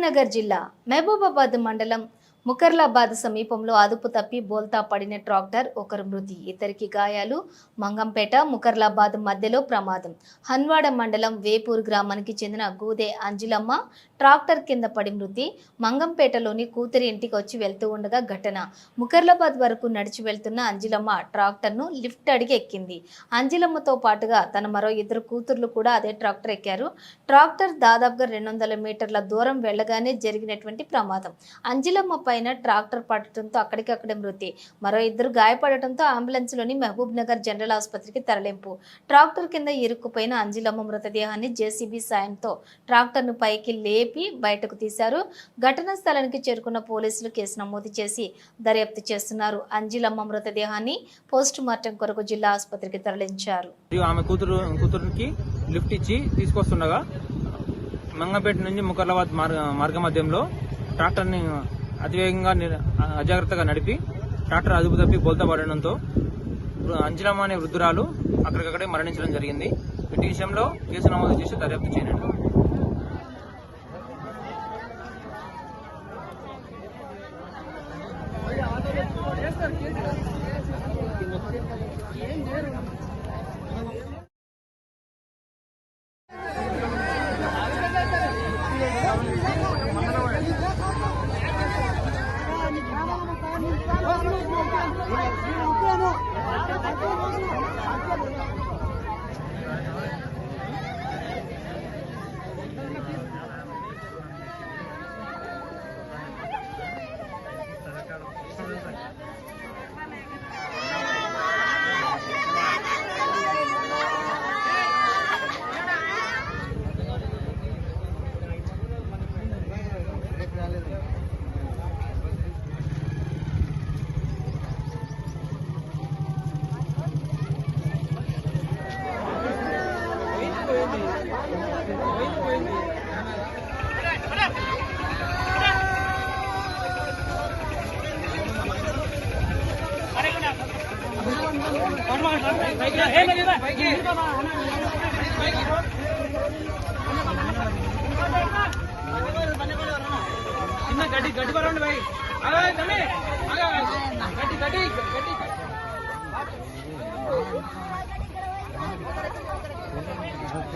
కరీంనగర్ జిల్లా మహబూబాబాద్ మండలం ముకర్లాబాద్ సమీపంలో అదుపు తప్పి బోల్తా పడిన ట్రాక్టర్ ఒకరు మృతి, ఇద్దరికి గాయాలు. మంగంపేట ముకర్లాబాద్ మధ్యలో ప్రమాదం. హన్వాడ మండలం వేపూర్ గ్రామానికి చెందిన గూదే అంజిలమ్మ ట్రాక్టర్ కింద పడి మృతి. మంగంపేటలోని కూతురి ఇంటికి వచ్చి వెళ్తూ ఉండగా ఘటన. ముకర్లాబాద్ వరకు నడిచి వెళ్తున్న అంజిలమ్మ ట్రాక్టర్ను లిఫ్ట్ అడిగి ఎక్కింది. అంజిలమ్మతో పాటుగా తన మరో ఇద్దరు కూతుర్లు కూడా అదే ట్రాక్టర్ ఎక్కారు. ట్రాక్టర్ దాదాపుగా 200 మీటర్ల దూరం వెళ్లగానే జరిగినటువంటి ప్రమాదం. అంజిలమ్మ పైన ట్రాక్టర్ పడటంతో అక్కడికక్కడే మృతి. మరో ఇద్దరు గాయపడటంతో అంబులెన్స్ లోని మహబూబ్ నగర్ జనరల్ ఆసుపత్రికి తరలింపు. ట్రాక్టర్ కింద ఇరుక్కుపోయిన అంజిలమ్మ మృతదేహాన్ని జేసీబీ సాయంతో ట్రాక్టర్ ను పైకి లేపి బయటకు తీశారు. ఘటనా స్థలానికి చేరుకున్న పోలీసులు కేసు నమోదు చేసి దర్యాప్తు చేస్తున్నారు. అంజిలమ్మ మృతదేహాన్ని పోస్ట్ మార్టం కొరకు జిల్లా ఆసుపత్రికి తరలించారు. ఆమె కూతురికి లిఫ్ట్ ఇచ్చి తీసుకొస్తుండగా మంగంపేట నుంచి ముకర్లాబాద్ మార్గ మధ్యంలో ట్రాక్టర్ని అతివేగంగా అజాగ్రత్తగా నడిపి ట్రాక్టర్ అదుపు తప్పి బోల్తా పడడంతో అంజిలమ్మ అనే వృద్ధురాలు అక్కడికక్కడే మరణించడం జరిగింది. ఇటు విషయంలో కేసు నమోదు చేసి దర్యాప్తు చేయండి. గడ్డి గడ్డి పరండి భాయ్ గడ్డి గడ్డి గడ్డి